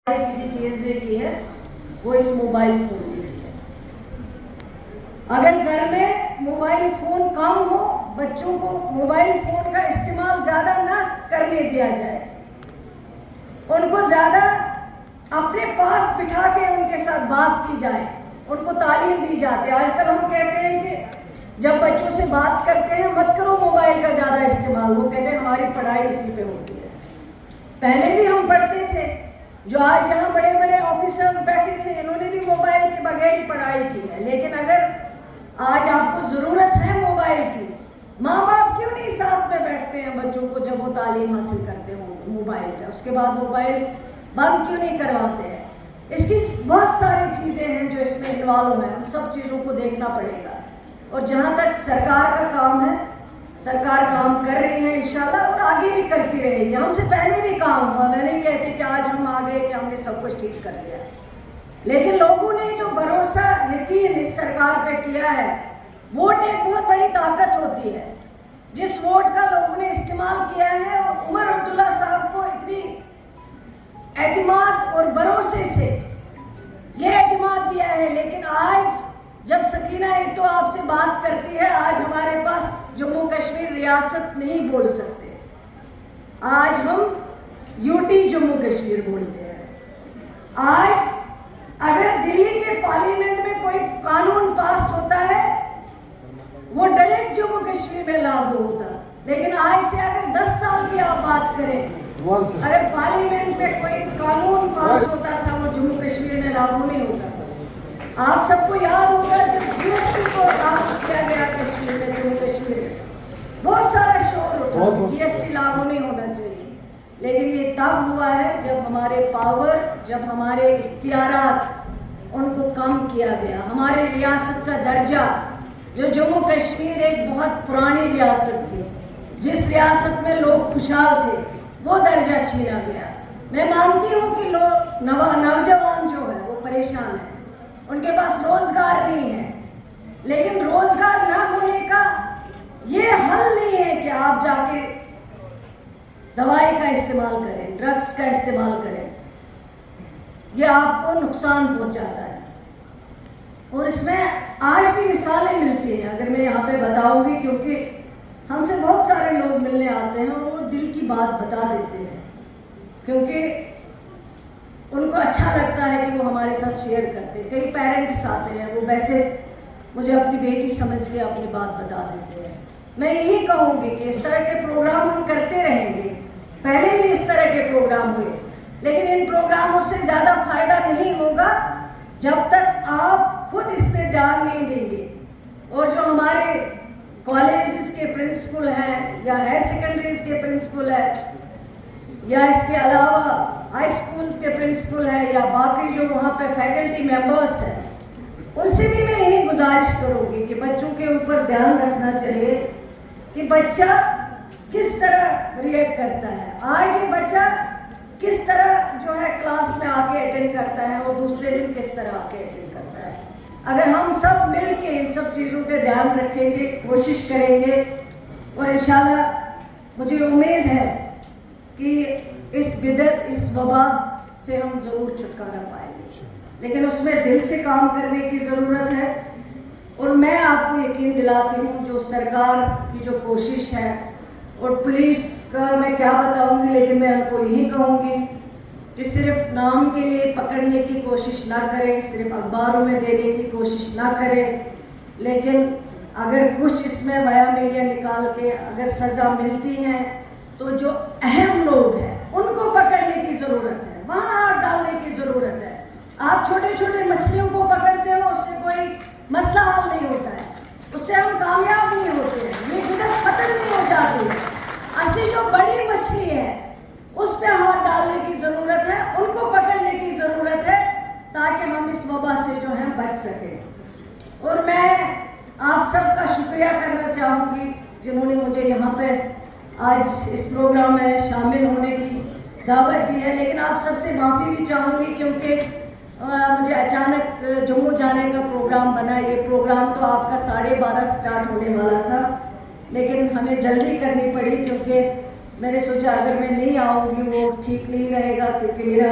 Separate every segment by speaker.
Speaker 1: کسی چیز نے کی ہے وہ اس موبائل فون نے کی ہے۔ اگر گھر میں موبائل فون کم ہو، بچوں کو موبائل فون کا استعمال زیادہ نہ کرنے دیا جائے، ان کو زیادہ اپنے پاس بٹھا کے ان کے ساتھ بات کی جائے، ان کو تعلیم دی جاتی ہے۔ آج کل ہم کہتے ہیں کہ جب بچوں سے بات کرتے ہیں مت کرو موبائل کا زیادہ استعمال، وہ کہتے ہیں ہماری پڑھائی اسی پہ ہوتی ہے۔ پہلے بھی ہم پڑھتے تھے، جو آج یہاں بڑے بڑے آفیسرز بیٹھے تھے انہوں نے بھی موبائل کے بغیر ہی پڑھائی کی ہے، لیکن اگر آج آپ کو ضرورت ہے موبائل کی، ماں باپ کیوں نہیں ساتھ میں بیٹھتے ہیں بچوں کو جب وہ تعلیم حاصل کرتے ہوں موبائل پہ، اس کے بعد موبائل بند کیوں نہیں کرواتے ہیں؟ اس کی بہت ساری چیزیں ہیں جو اس میں انوالو ہیں، ان سب چیزوں کو دیکھنا پڑے گا۔ اور جہاں تک سرکار کا کام ہے، سرکار کام کر رہی ہے انشاءاللہ، اور آگے بھی کرتی رہے گی۔ ہم سے پہلے بھی کام ہوا، میں نہیں کہتی کہ آج ہم آ گئے کہ ہم نے سب کچھ ٹھیک کر دیا، لیکن لوگوں نے جو بھروسہ یقین اس سرکار پہ کیا ہے، ووٹ ایک بہت بڑی طاقت ہوتی ہے۔ جس ووٹ کا لوگوں نے استعمال کیا ہے، اور عمر عبداللہ صاحب کو اتنی اعتماد اور بھروسے سے یہ اعتماد دیا ہے، لیکن آج جب سکینہ ایتو آپ سے بات کرتی ہے، آج ہمارے پاس جموں کشمیر ریاست نہیں بول سکتے، آج ہم یوٹی جموں کشمیر بولتے ہیں۔ آج اگر دلی کے پارلیمنٹ میں کوئی قانون پاس ہوتا ہے وہ ڈائریکٹ جموں کشمیر میں لاگو ہوتا، لیکن آج سے اگر 10 سال کی آپ بات کریں، اگر پارلیمنٹ میں کوئی قانون پاس ہوتا تھا وہ جموں کشمیر میں لاگو نہیں ہوتا تھا۔ آپ سب کو یاد ہوگا جب جی ایس ٹی کو لاگو کیا گیا کشمیر میں، جموں کشمیر میں بہت سارا شور اٹھا، جی ایس ٹی لاگو نہیں ہونا چاہیے، لیکن یہ تب ہوا ہے جب ہمارے پاور، جب ہمارے اختیارات ان کو کم کیا گیا۔ ہمارے ریاست کا درجہ، جو جموں کشمیر ایک بہت پرانی ریاست تھی، جس ریاست میں لوگ خوشحال تھے، وہ درجہ چھینا گیا۔ میں مانتی ہوں کہ لوگ نوجوان جو ہے وہ پریشان ہیں، ان کے پاس روزگار نہیں ہے، لیکن روزگار نہ ہونے کا یہ حل نہیں ہے کہ آپ جا کے دوائی کا استعمال کریں، ڈرگس کا استعمال کریں، یہ آپ کو نقصان پہنچاتا ہے۔ اور اس میں آج بھی مثالیں ملتی ہیں، اگر میں یہاں پہ بتاؤں گی، کیونکہ ہم سے بہت سارے لوگ ملنے آتے ہیں اور وہ دل کی بات بتا دیتے ہیں، کیونکہ ان کو اچھا لگتا ہے کہ وہ ہمارے ساتھ شیئر کرتے ہیں۔ کئی پیرنٹس آتے ہیں، وہ ویسے مجھے اپنی بیٹی سمجھ کے اپنی بات بتا دیتے ہیں۔ میں یہی کہوں گی کہ اس طرح کے پروگرام ہم کرتے رہیں گے، پہلے بھی اس طرح کے پروگرام ہوئے، لیکن ان پروگراموں سے زیادہ فائدہ نہیں ہوگا جب تک آپ خود اس پہ دھیان نہیں دیں گے۔ اور جو ہمارے کالجز کے پرنسپل ہیں یا ہائر سیکنڈریز کے پرنسپل ہیں، یا اس کے علاوہ ہائی سکولز کے پرنسپل ہیں، یا باقی جو وہاں پہ فیکلٹی ممبرس ہیں، ان سے بھی میں یہی گزارش کروں گی کہ بچوں کے اوپر دھیان رکھنا چاہیے کہ بچہ کس طرح ریئیکٹ کرتا ہے۔ آج یہ بچہ کس طرح جو ہے کلاس میں آ کے اٹینڈ کرتا ہے، اور دوسرے دن کس طرح آ کے اٹینڈ کرتا ہے۔ اگر ہم سب مل کے ان سب چیزوں پہ دھیان رکھیں گے، کوشش کریں گے، اور انشاءاللہ مجھے امید ہے کہ اس بدعت، اس وبا سے ہم ضرور چھٹکارا پائیں گے، لیکن اس میں دل سے کام کرنے کی ضرورت ہے۔ اور میں آپ کو یقین دلاتی ہوں جو سرکار کی جو کوشش ہے، اور پولیس کا میں کیا بتاؤں گی، لیکن میں آپ کو یہی کہوں گی کہ صرف نام کے لیے پکڑنے کی کوشش نہ کریں، صرف اخباروں میں دینے کی کوشش نہ کریں، لیکن اگر کچھ اس میں ویا میڈیا نکال کے اگر سزا ملتی ہے تو جو اہم لوگ ہیں ان کو پکڑنے کی ضرورت ہے، وہاں ہاتھ ڈالنے کی ضرورت ہے۔ آپ چھوٹے چھوٹے مچھلیوں کو پکڑتے ہو، اس سے کوئی مسئلہ حل نہیں ہوتا ہے، اس سے ہم کامیاب نہیں ہوتے ہیں، یہ بدعت ختم نہیں ہو جاتی ہے۔ اصلی جو بڑی مچھلی ہے اس پہ ہاتھ ڈالنے کی ضرورت ہے، ان کو پکڑنے کی ضرورت ہے، تاکہ ہم اس وبا سے جو ہے بچ سکیں۔ اور میں آپ سب کا شکریہ کرنا چاہوں گی جنہوں نے مجھے یہاں پہ آج اس پروگرام میں شامل ہونے کی دعوت دی ہے، لیکن آپ سب سے معافی بھی چاہوں گی کیونکہ مجھے اچانک جموں جانے کا پروگرام بنا۔ یہ پروگرام تو آپ کا 12:30 سٹارٹ ہونے والا تھا، لیکن ہمیں جلدی کرنی پڑی کیونکہ میں نے سوچا اگر میں نہیں آؤں گی وہ ٹھیک نہیں رہے گا، کیونکہ میرا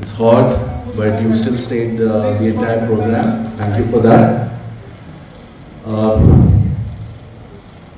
Speaker 2: It's hot, but you still stayed the entire program. Thank you for that.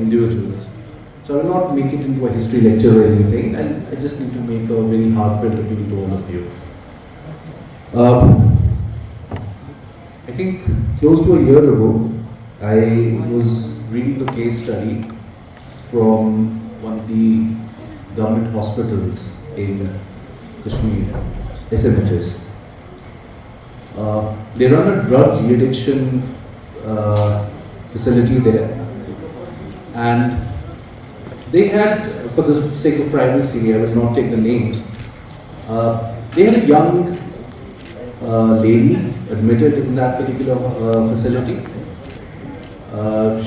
Speaker 2: individuals. So I will not make it into a history lecture or anything. I just need to make a very heartfelt appeal to all of you. I think close to a year ago, I was reading the case study from one of the government hospitals in Kashmir, SMHS. They run a drug de-addiction facility there. And they had, for the sake of privacy, I will not take the names, they had a young lady admitted in that particular facility.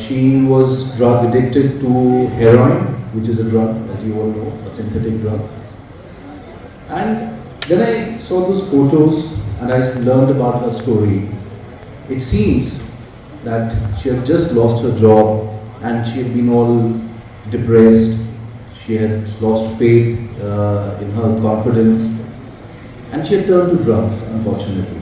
Speaker 2: She was drug addicted to heroin, which is a drug, as you all know, a synthetic drug. And then I saw those photos and I learned about her story. It seems that she had just lost her job, and she had been all depressed. She had lost faith in her confidence, and she had turned to drugs, unfortunately.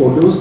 Speaker 2: photos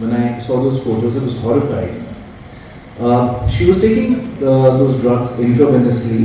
Speaker 2: when I saw those photos, I was horrified. She was taking those drugs intravenously,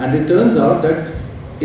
Speaker 2: and it turns out that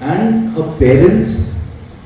Speaker 2: And her parents,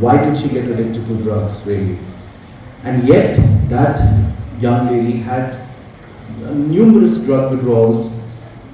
Speaker 2: Why did she get addicted to drugs really? And yet that young lady had numerous drug withdrawals,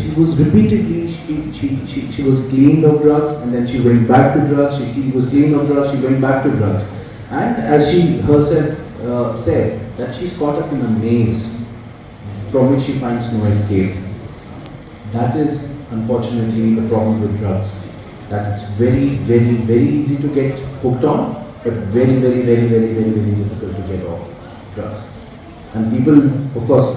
Speaker 2: she was repeatedly she was cleaned of drugs, and then she went back to drugs. She was cleaned of drugs, she went back to drugs, and as she herself said, that she's caught up in a maze from which she finds no escape. That is unfortunately the problem with drugs, that it's very, very, very easy to get hooked on, but very, very, very, very, very, very difficult to get off drugs. And people, of course,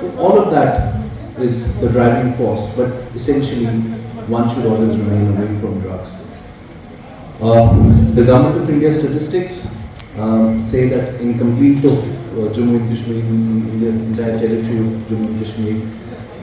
Speaker 2: So all of that is the driving force, but essentially one should always remain away from drugs. The Government of India statistics say that in complete of Jammu and Kashmir, in the entire territory of Jammu and Kashmir,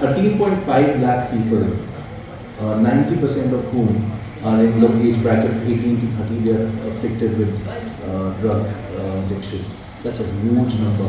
Speaker 2: 13.5 lakh people, 90% of whom are in the age bracket of 18 to 30, they are afflicted with drug addiction. That's a huge number.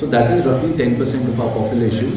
Speaker 2: So that is roughly 10% of our population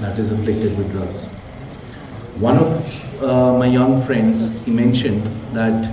Speaker 2: that is afflicted with drugs. One of my young friends, he mentioned that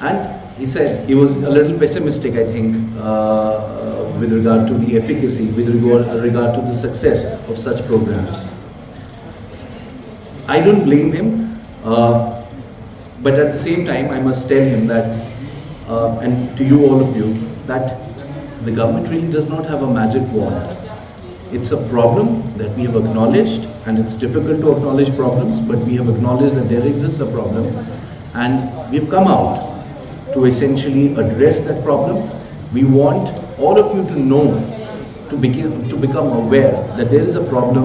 Speaker 2: And he said he was a little pessimistic, I think, with regard to the efficacy, with regard to the success of such programs. I don't blame him, but at the same time I must tell him that, and to you all of you, that the government really does not have a magic wand. It's a problem that we have acknowledged, and it's difficult to acknowledge problems, but we have acknowledged that there exists a problem, and we've come out to essentially address that problem. We want all of you to know, to become aware that there is a problem,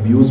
Speaker 2: abuse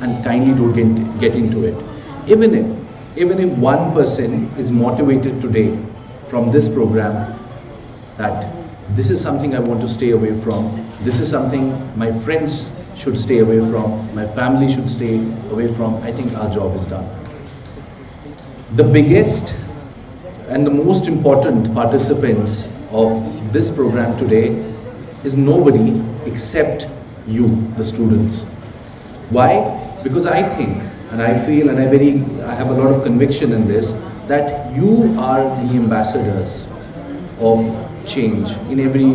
Speaker 2: and kindly don't get into it. Even if one person is motivated today from this program that this is something I want to stay away from, this is something my friends should stay away from, my family should stay away from, I think our job is done. The biggest and the most important participants of this program today is nobody except you, the students. Why? Because I think, and I feel, and I have a lot of conviction in this, that you are the ambassadors of change in every